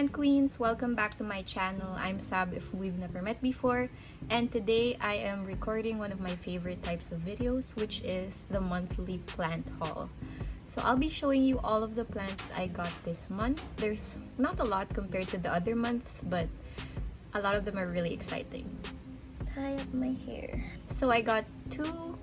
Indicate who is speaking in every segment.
Speaker 1: plant queens, welcome back to my channel. I'm Sab if we've never met before, and today I am recording one of my favorite types of videos, which is the monthly plant haul. So I'll be showing you all of the plants I got this month. There's not a lot compared to the other months, but a lot of them are really exciting. Tie up my hair. So I got two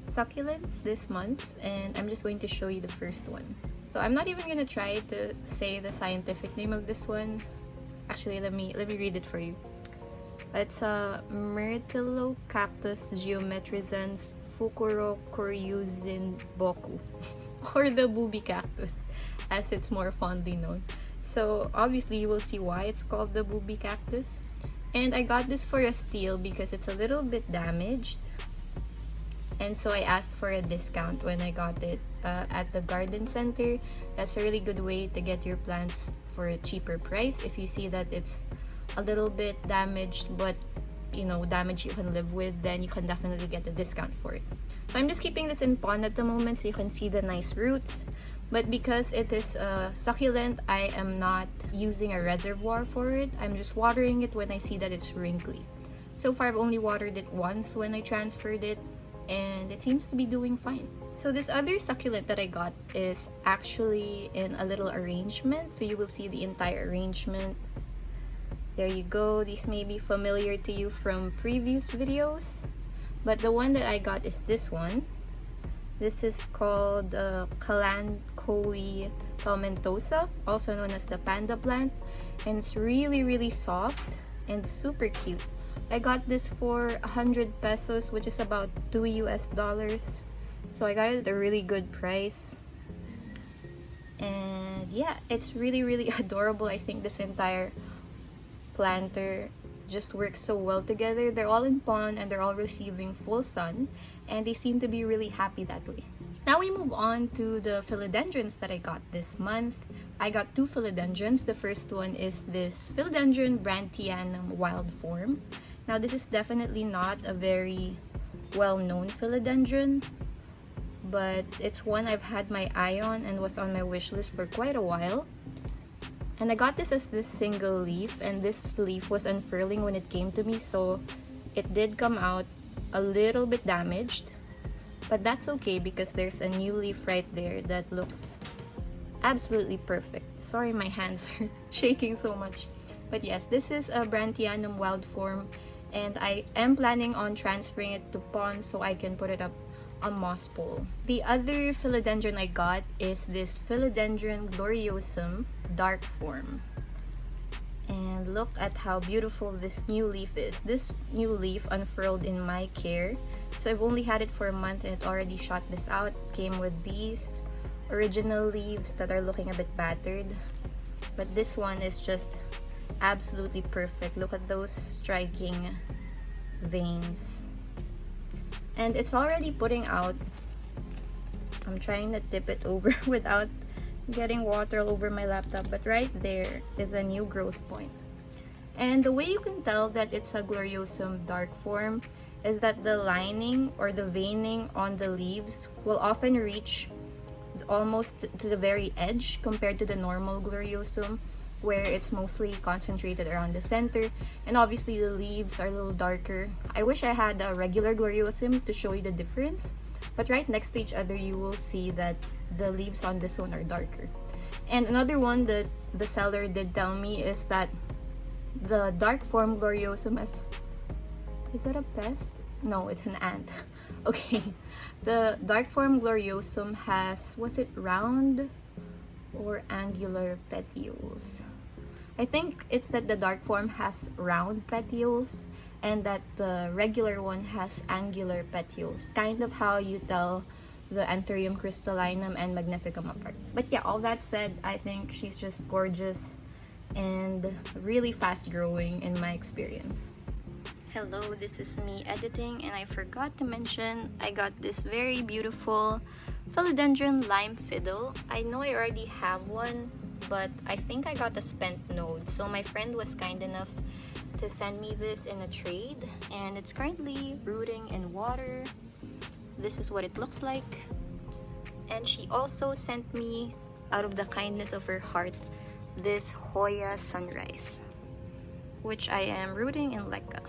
Speaker 1: succulents this month, and I'm just going to show you the first one. So I'm not even gonna try to say the scientific name of this one. Actually, let me read it for you. It's a Myrtillocactus geometrizans Fukurokoryuzin boku, or the booby cactus, as it's more fondly known. So obviously you will see why it's called the booby cactus. And I got this for a steal because it's a little bit damaged. And so I asked for a discount when I got it at the garden center. That's a really good way to get your plants for a cheaper price. If you see that it's a little bit damaged, but you know, damage you can live with, then you can definitely get a discount for it. So I'm just keeping this in pond at the moment so you can see the nice roots. But because it is a succulent, I am not using a reservoir for it. I'm just watering it when I see that it's wrinkly. So far I've only watered it once when I transferred it, and it seems to be doing fine. So this other succulent that I got is actually in a little arrangement, so you will see the entire arrangement. There you go. These may be familiar to you from previous videos, but the one that I got is this one. This is called KALANCHOE TOMENTOSA, also known as the panda plant, and it's really soft and super cute. I got this for 100 pesos, which is about $2 US. So I got it at a really good price. And yeah, it's really adorable. I think this entire planter just works so well together. They're all in pond and they're all receiving full sun, and they seem to be really happy that way. Now we move on to the philodendrons that I got this month. I got two philodendrons. The first one is this philodendron BRANDTIANUM wild form. Now this is definitely not a very well-known philodendron, but it's one I've had my eye on and was on my wish list for quite a while. And I got this as this single leaf, and this leaf was unfurling when it came to me, so it did come out a little bit damaged. But that's okay because there's a new leaf right there that looks absolutely perfect. Sorry, my hands are shaking so much. But yes, this is a BRANDTIANUM wild form, and I am planning on transferring it to pond so I can put it up on moss pole. The other philodendron I got is this philodendron GLORIOSUM dark form. And look at how beautiful this new leaf is. This new leaf unfurled in my care. So I've only had it for a month and it already shot this out. It came with these original leaves that are looking a bit battered. But this one is just absolutely perfect. Look at those striking veins. And it's already putting out. I'm trying to tip it over without getting water all over my laptop, but right there is a new growth point. And the way you can tell that it's a GLORIOSUM dark form is that the lining or the veining on the leaves will often reach almost to the very edge compared to the normal GLORIOSUM, where it's mostly concentrated around the center, and obviously the leaves are a little darker. I wish I had a regular GLORIOSUM to show you the difference, but right next to each other you will see that the leaves on this one are darker. And another one that the seller did tell me is that the dark form GLORIOSUM is that a pest? No, it's an ant. Okay, the dark form GLORIOSUM has, was it round or angular petioles? I think it's that the dark form has round petioles and that the regular one has angular petioles. Kind of how you tell the Anthurium crystallinum and magnificum apart. But yeah, all that said, I think she's just gorgeous and really fast growing in my experience. Hello, this is me editing, and I forgot to mention I got this very beautiful philodendron lime fiddle. I know I already have one, but I think I got a spent node, so my friend was kind enough to send me this in a trade, and it's currently rooting in water. This is what it looks like. And she also sent me, out of the kindness of her heart, this Hoya Sunrise, which I am rooting in Lekka.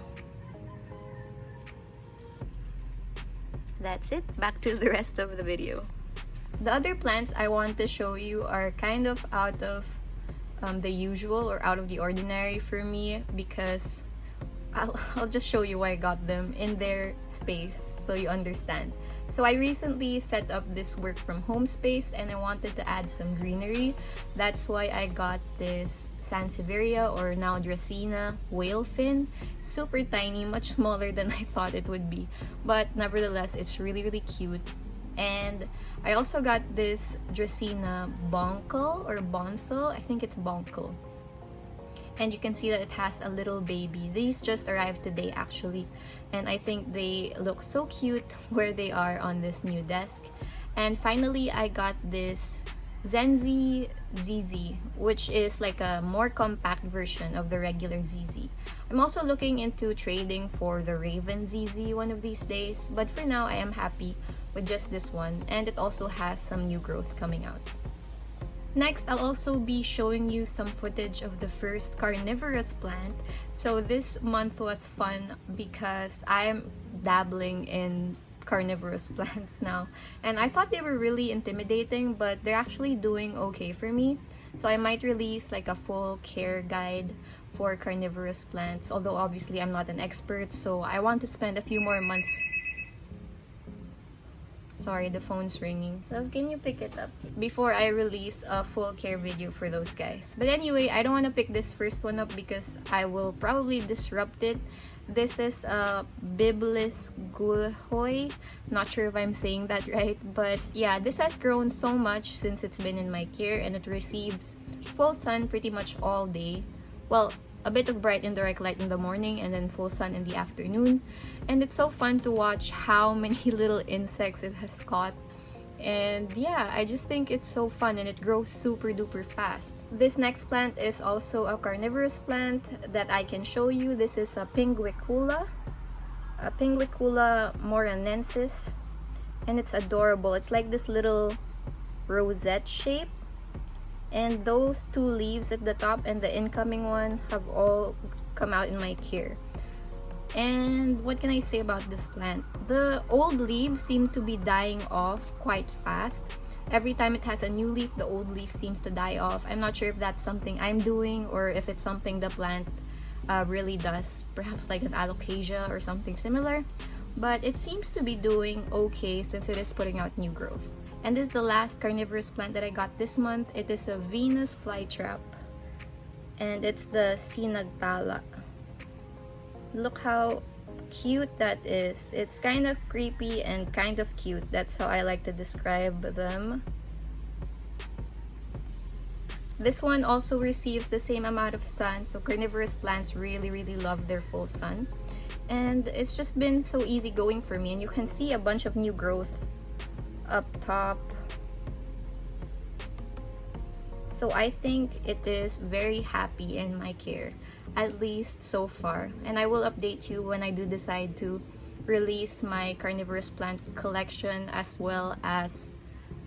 Speaker 1: That's it. Back to the rest of the video. The other plants I want to show you are kind of out of the usual or out of the ordinary for me, because I'll just show you why I got them in their space so you understand. So I recently set up this work from home space and I wanted to add some greenery. That's why I got this Sansevieria, or now Dracena, whale fin. Super tiny, much smaller than I thought it would be, but nevertheless it's really cute. And I also got this Dracena Boncel or Boncel, I think it's Boncel. And you can see that it has a little baby. These just arrived today actually, and I think they look so cute where they are on this new desk. And finally I got this ZENZI ZZ, which is like a more compact version of the regular ZZ. I'm also looking into trading for the Raven ZZ one of these days, but for now I am happy with just this one, and it also has some new growth coming out. Next, I'll also be showing you some footage of the first carnivorous plant. So this month was fun because I'm dabbling in carnivorous plants now, and I thought they were really intimidating, but they're actually doing okay for me. So I might release like a full care guide for carnivorous plants, although obviously I'm not an expert, so I want to spend a few more months. Sorry, the phone's ringing. So can you pick it up before I release a full care video for those guys? But anyway, I don't want to pick this first one up because I will probably disrupt it. This is a Biblis guhoy. Not sure if I'm saying that right, but yeah, this has grown so much since it's been in my care, and it receives full sun pretty much all day. Well, a bit of bright indirect light in the morning and then full sun in the afternoon. And it's so fun to watch how many little insects it has caught. And yeah, I just think it's so fun, and it grows super duper fast. This next plant is also a carnivorous plant that I can show you. This is a Pinguicula moranensis, and it's adorable. It's like this little rosette shape, and those two leaves at the top and the incoming one have all come out in my care. And what can I say about this plant? The old leaves seem to be dying off quite fast. Every time it has a new leaf, the old leaf seems to die off. I'm not sure if that's something I'm doing or if it's something the plant really does, perhaps like an alocasia or something similar, but it seems to be doing okay since it is putting out new growth. And this is the last carnivorous plant that I got this month. It is a Venus flytrap, and it's the SINAGTALA. Look how cute that is. It's kind of creepy and kind of cute. That's how I like to describe them. This one also receives the same amount of sun, so carnivorous plants really love their full sun. And it's just been so easy going for me, and you can see a bunch of new growth up top. So I think it is very happy in my care, at least so far. And I will update you when I do decide to release my carnivorous plant collection as well as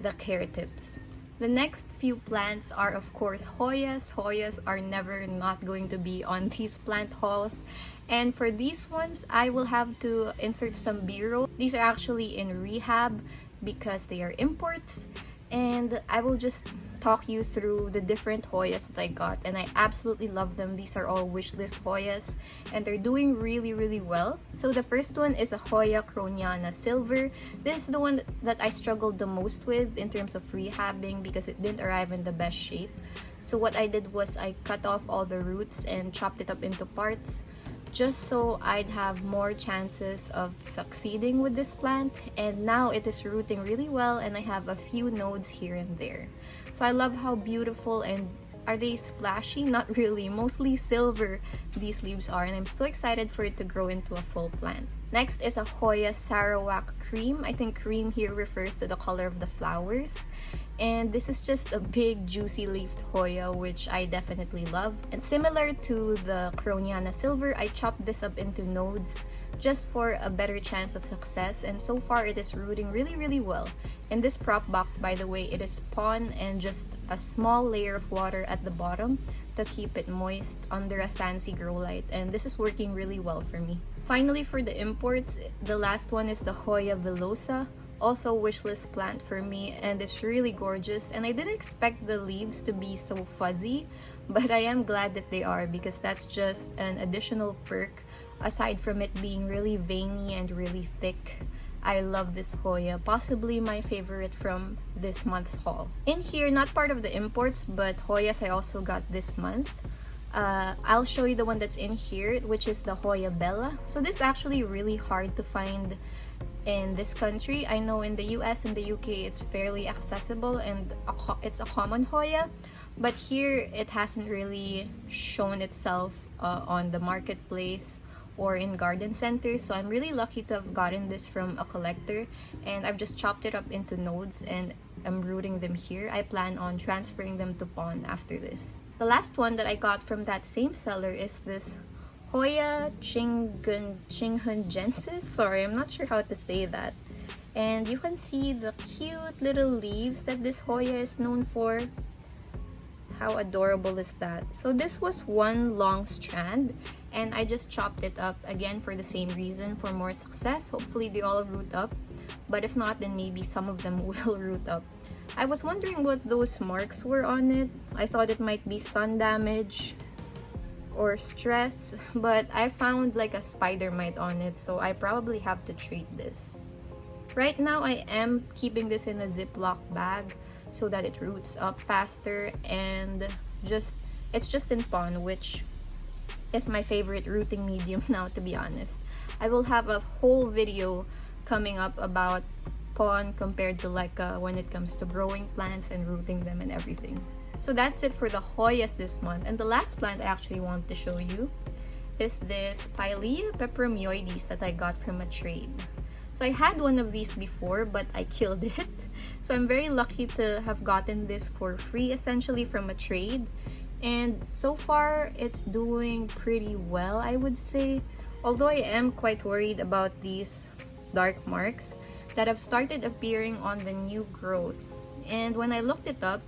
Speaker 1: the care tips. The next few plants are of course Hoyas. Hoyas are never not going to be on these plant hauls. And for these ones, I will have to insert some B-roll. These are actually in rehab because they are imports. And I will just talk you through the different Hoyas that I got, and I absolutely love them. These are all wishlist Hoyas, and they're doing really well. So the first one is a Hoya Croniana Silver. This is the one that I struggled the most with in terms of rehabbing because it didn't arrive in the best shape. So what I did was I cut off all the roots and chopped it up into parts, just so I'd have more chances of succeeding with this plant. And now it is rooting really well, and I have a few nodes here and there. So I love how beautiful, and are they splashy? Not really, mostly silver these leaves are, and I'm so excited for it to grow into a full plant. Next is a Hoya Sarawak Cream. I think cream here refers to the color of the flowers. And this is just a big juicy leafed Hoya, which I definitely love. And similar to the Croniana Silver, I chopped this up into nodes just for a better chance of success, and so far it is rooting really well. In this prop box, by the way, it is pon and just a small layer of water at the bottom to keep it moist under a Sansi grow light, and this is working really well for me. Finally, for the imports, the last one is the Hoya VILLOSA, also wishlist plant for me, and it's really gorgeous. And I didn't expect the leaves to be so fuzzy, but I am glad that they are, because that's just an additional perk aside from it being really veiny and really thick. I love this Hoya, possibly my favorite from this month's haul. In here, not part of the imports, but Hoyas I also got this month. I'll show you the one that's in here, which is the Hoya Bella. So this is actually really hard to find in this country. I know in the US and the UK it's fairly accessible and it's a common Hoya, but here it hasn't really shown itself on the marketplace or in garden centers, so I'm really lucky to have gotten this from a collector, and I've just chopped it up into nodes and I'm rooting them here. I plan on transferring them to pon after this. The last one that I got from that same seller is this Hoya Chinghungensis. Sorry, I'm not sure how to say that. And you can see the cute little leaves that this Hoya is known for. How adorable is that? So this was one long strand, and I just chopped it up again for the same reason, for more success. Hopefully they all root up, but if not, then maybe some of them will root up. I was wondering what those marks were on it. I thought it might be sun damage or stress, but I found like a spider mite on it, so I probably have to treat this. Right now I am keeping this in a Ziploc bag so that it roots up faster, and it's just in pon, which is my favorite rooting medium now, to be honest. I will have a whole video coming up about pon compared to Leica when it comes to growing plants and rooting them and everything. So that's it for the Hoyas this month. And the last plant I actually want to show you is this Pilea peperomioides that I got from a trade. So I had one of these before, but I killed it. So I'm very lucky to have gotten this for free, essentially, from a trade. And so far, it's doing pretty well, I would say. Although I am quite worried about these dark marks that have started appearing on the new growth. And when I looked it up,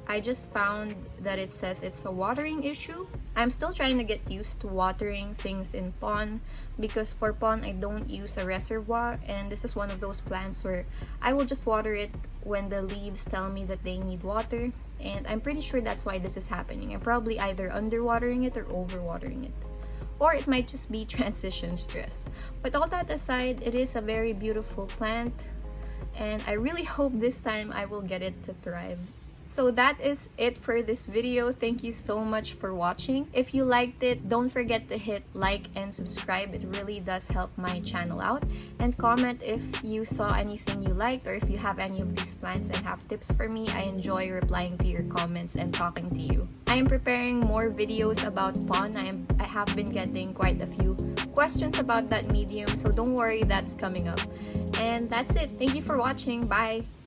Speaker 1: I just found that it says it's a watering issue. I'm still trying to get used to watering things in pon, because for pon I don't use a reservoir, and this is one of those plants where I will just water it when the leaves tell me that they need water, and I'm pretty sure that's why this is happening. I'm probably either underwatering it or overwatering it, or it might just be transition stress. But all that aside, it is a very beautiful plant, and I really hope this time I will get it to thrive. So that is it for this video. Thank you so much for watching. If you liked it, don't forget to hit like and subscribe. It really does help my channel out. And comment if you saw anything you liked, or if you have any of these plants and have tips for me. I enjoy replying to your comments and talking to you. I am preparing more videos about pon. I have been getting quite a few questions about that medium, so don't worry, that's coming up. And that's it. Thank you for watching. Bye!